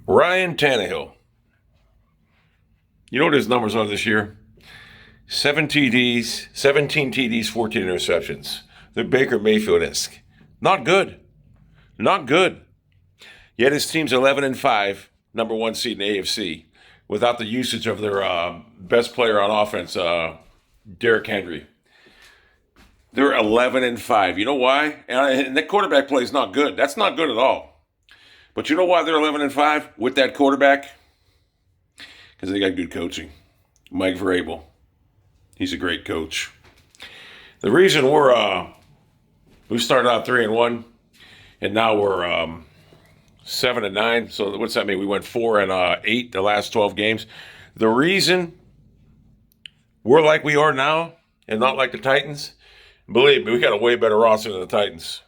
Ryan Tannehill. You know what his numbers are this year? 17 TDs, 14 interceptions. They're Baker Mayfield-esque. Not good. Not good. Yet his team's 11-5, number one seed in the AFC, without the usage of their best player on offense, Derrick Henry. They're 11-5. You know why? And that quarterback play is not good. That's not good at all. But you know why they're 11-5 with that quarterback? Because they got good coaching. Mike Vrabel. He's a great coach. The reason we started out 3-1, and now we're 7-9. So what's that mean? We went 4-8 the last 12 games. The reason we're like we are now and not like the Titans, believe me, we got a way better roster than the Titans.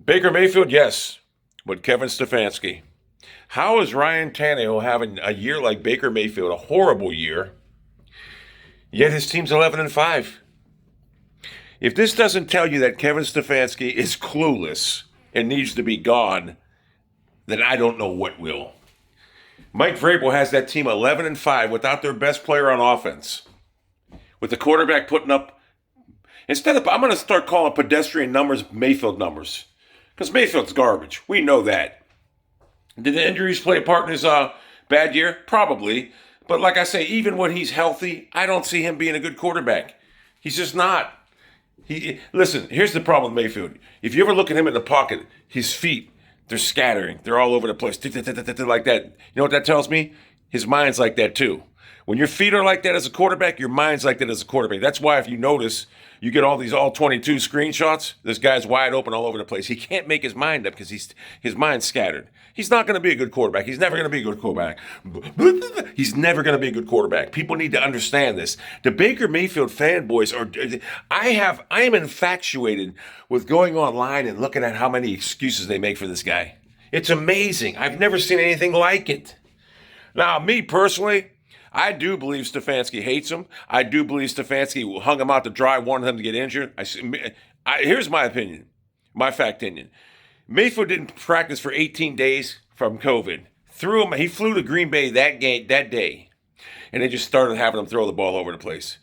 Baker Mayfield, yes, but Kevin Stefanski. How is Ryan Tannehill having a year like Baker Mayfield, a horrible year, yet his team's 11-5? If this doesn't tell you that Kevin Stefanski is clueless and needs to be gone, then I don't know what will. Mike Vrabel has that team 11-5 without their best player on offense. With the quarterback putting up, I'm going to start calling pedestrian numbers Mayfield numbers. Because Mayfield's garbage. We know that. Did the injuries play a part in his bad year? Probably. But like I say, even when he's healthy, I don't see him being a good quarterback. He's just not. Listen, here's the problem with Mayfield. If you ever look at him in the pocket, his feet, they're scattering. They're all over the place. Like that. You know what that tells me? His mind's like that too. When your feet are like that as a quarterback, your mind's like that as a quarterback. That's why if you notice, you get all these all 22 screenshots, this guy's wide open all over the place. He can't make his mind up because his mind's scattered. He's not going to be a good quarterback. He's never going to be a good quarterback. He's never going to be a good quarterback. People need to understand this. The Baker Mayfield fanboys are, I am infatuated with going online and looking at how many excuses they make for this guy. It's amazing. I've never seen anything like it. Now, me personally, I do believe Stefanski hates him. I do believe Stefanski hung him out to dry, wanted him to get injured. Here's my opinion, my fact opinion. Mayfield didn't practice for 18 days from COVID. He flew to Green Bay that day, and they just started having him throw the ball over the place.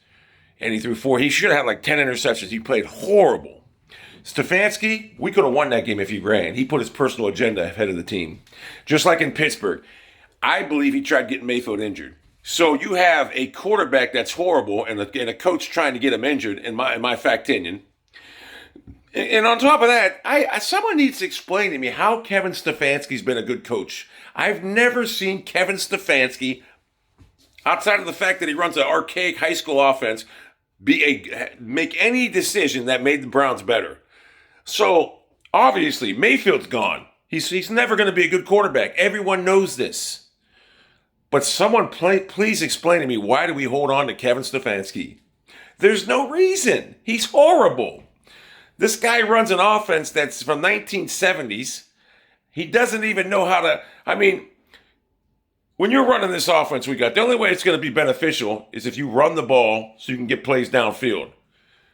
And he threw 4. He should have had like 10 interceptions. He played horrible. Stefanski, we could have won that game if he ran. He put his personal agenda ahead of the team. Just like in Pittsburgh. I believe he tried getting Mayfield injured. So you have a quarterback that's horrible and a coach trying to get him injured, in my fact opinion. And on top of that, someone needs to explain to me how Kevin Stefanski's been a good coach. I've never seen Kevin Stefanski, outside of the fact that he runs an archaic high school offense, make any decision that made the Browns better. So obviously Mayfield's gone. He's never going to be a good quarterback. Everyone knows this. But someone please explain to me, why do we hold on to Kevin Stefanski? There's no reason. He's horrible. This guy runs an offense that's from 1970s. He doesn't even know how to, when you're running this offense the only way it's going to be beneficial is if you run the ball so you can get plays downfield.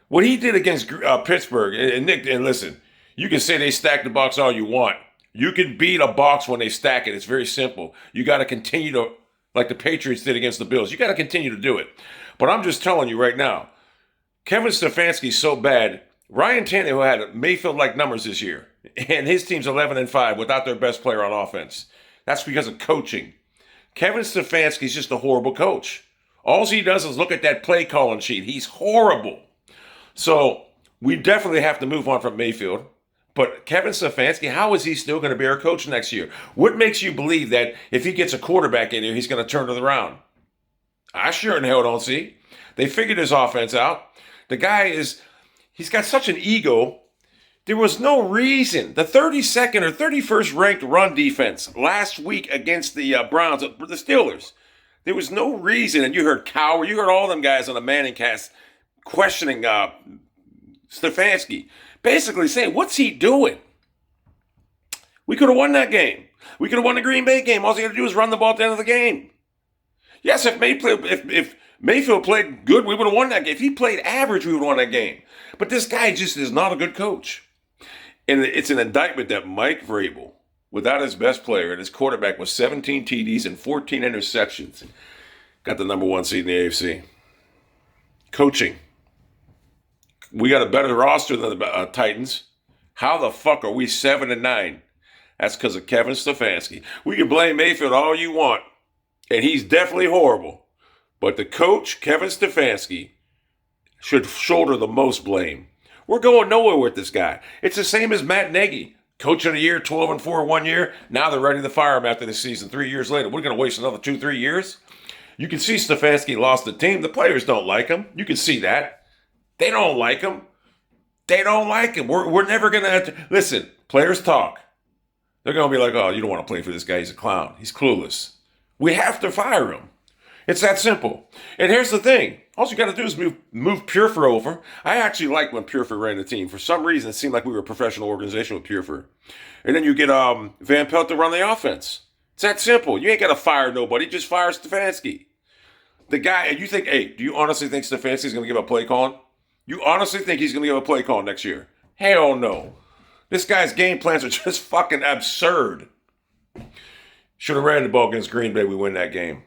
What he did against Pittsburgh, and Nick, and listen, you can say they stack the box all you want. You can beat a box when they stack it. It's very simple. You got to continue to, like the Patriots did against the Bills. You got to continue to do it. But I'm just telling you right now, Kevin Stefanski's so bad. Ryan Tannehill had Mayfield-like numbers this year, and his team's 11-5 without their best player on offense. That's because of coaching. Kevin Stefanski's just a horrible coach. All he does is look at that play calling sheet. He's horrible. So we definitely have to move on from Mayfield. But Kevin Stefanski, how is he still going to be our coach next year? What makes you believe that if he gets a quarterback in here, he's going to turn it around? I sure in hell don't see. They figured his offense out. The guy he's got such an ego. There was no reason. The 32nd or 31st ranked run defense last week against the Browns, the Steelers. There was no reason. And you heard Cowher, you heard all them guys on the Manning cast questioning Stefanski. Basically saying, what's he doing? We could have won that game. We could have won the Green Bay game. All he had to do was run the ball at the end of the game. Yes, if Mayfield played good, we would have won that game. If he played average, we would have won that game. But this guy just is not a good coach. And it's an indictment that Mike Vrabel without his best player, and his quarterback with 17 TDs and 14 interceptions, got the number 1 seed in the AFC. Coaching. We got a better roster than the Titans. How the fuck are we 7-9? That's because of Kevin Stefanski. We can blame Mayfield all you want, and he's definitely horrible. But the coach, Kevin Stefanski, should shoulder the most blame. We're going nowhere with this guy. It's the same as Matt Nagy. Coach of the year, 12-4 1 year. Now they're ready to fire him after the season 3 years later. We're going to waste another 2-3 years? You can see Stefanski lost the team. The players don't like him. You can see that. They don't like him. They don't like him. We're never going to have to. Listen, players talk. They're going to be like, oh, you don't want to play for this guy. He's a clown. He's clueless. We have to fire him. It's that simple. And here's the thing. All you got to do is move Purfer over. I actually liked when Purfer ran the team. For some reason, it seemed like we were a professional organization with Purfer. And then you get Van Pelt to run the offense. It's that simple. You ain't got to fire nobody. Just fire Stefanski. The guy, and you think, hey, do you honestly think Stefanski's going to give a play call? You honestly think he's going to give a play call next year? Hell no. This guy's game plans are just fucking absurd. Should have ran the ball against Green Bay. We win that game.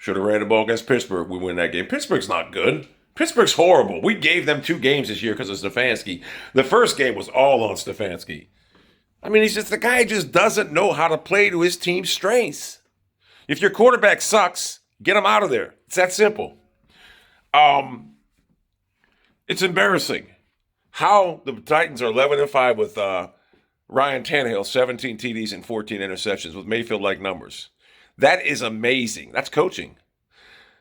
Should have ran the ball against Pittsburgh. We win that game. Pittsburgh's not good. Pittsburgh's horrible. We gave them 2 games this year because of Stefanski. The first game was all on Stefanski. I mean, the guy just doesn't know how to play to his team's strengths. If your quarterback sucks, get him out of there. It's that simple. It's embarrassing how the Titans are 11-5 with Ryan Tannehill, 17 TDs and 14 interceptions with Mayfield-like numbers. That is amazing. That's coaching.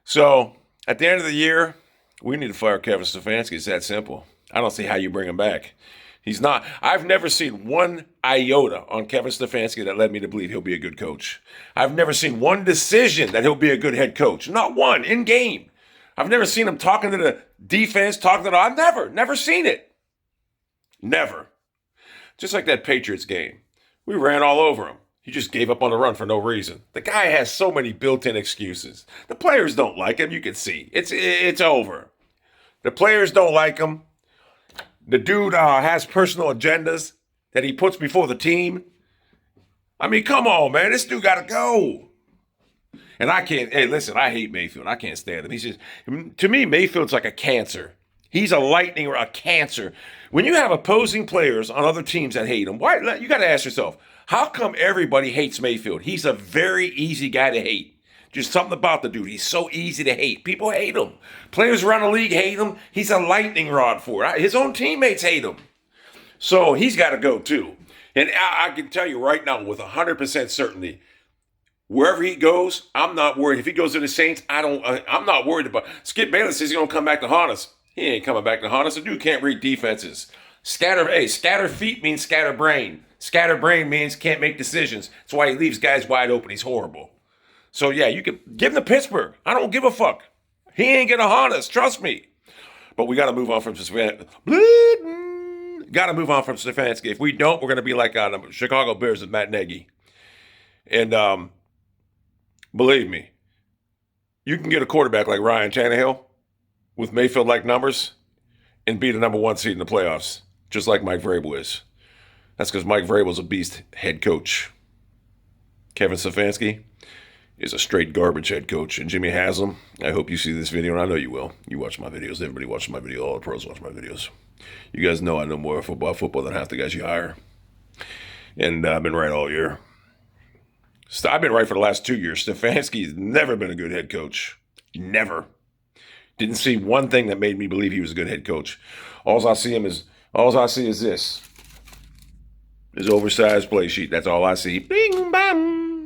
So at the end of the year, we need to fire Kevin Stefanski. It's that simple. I don't see how you bring him back. He's not. I've never seen one iota on Kevin Stefanski that led me to believe he'll be a good coach. I've never seen one decision that he'll be a good head coach. Not one in game. I've never seen him talking to the defense, I've never seen it. Never. Just like that Patriots game. We ran all over him. He just gave up on the run for no reason. The guy has so many built-in excuses. The players don't like him. You can see. It's over. The players don't like him. The dude has personal agendas that he puts before the team. I mean, come on, man. This dude got to go. And I can't. Hey, listen, I hate Mayfield. I can't stand him. He's just, to me, Mayfield's like a cancer. He's a cancer. When you have opposing players on other teams that hate him, why? You got to ask yourself, how come everybody hates Mayfield? He's a very easy guy to hate. Just something about the dude. He's so easy to hate. People hate him. Players around the league hate him. He's a lightning rod for it. His own teammates hate him. So he's got to go too. And I can tell you right now with 100% certainty, wherever he goes, I'm not worried. If he goes to the Saints, I'm not worried about. Skip Bayless says he's going to come back to haunt us. He ain't coming back to haunt us. The dude can't read defenses. Scatter feet means scatter brain. Scatter brain means can't make decisions. That's why he leaves guys wide open. He's horrible. So yeah, you can give him to Pittsburgh. I don't give a fuck. He ain't going to haunt us. Trust me. But we got to move on from Stefanski. Got to move on from Stefanski. If we don't, we're going to be like the Chicago Bears with Matt Nagy. And believe me, you can get a quarterback like Ryan Tannehill with Mayfield-like numbers and be the number 1 seed in the playoffs, just like Mike Vrabel is. That's because Mike Vrabel's a beast head coach. Kevin Stefanski is a straight garbage head coach. And Jimmy Haslam, I hope you see this video, and I know you will. You watch my videos. Everybody watches my video. All the pros watch my videos. You guys know I know more football than half the guys you hire. And I've been right all year. I've been right for the last 2 years. Stefanski's never been a good head coach. Never. Didn't see one thing that made me believe he was a good head coach. All I see is this. His oversized play sheet. That's all I see. Bing, bam.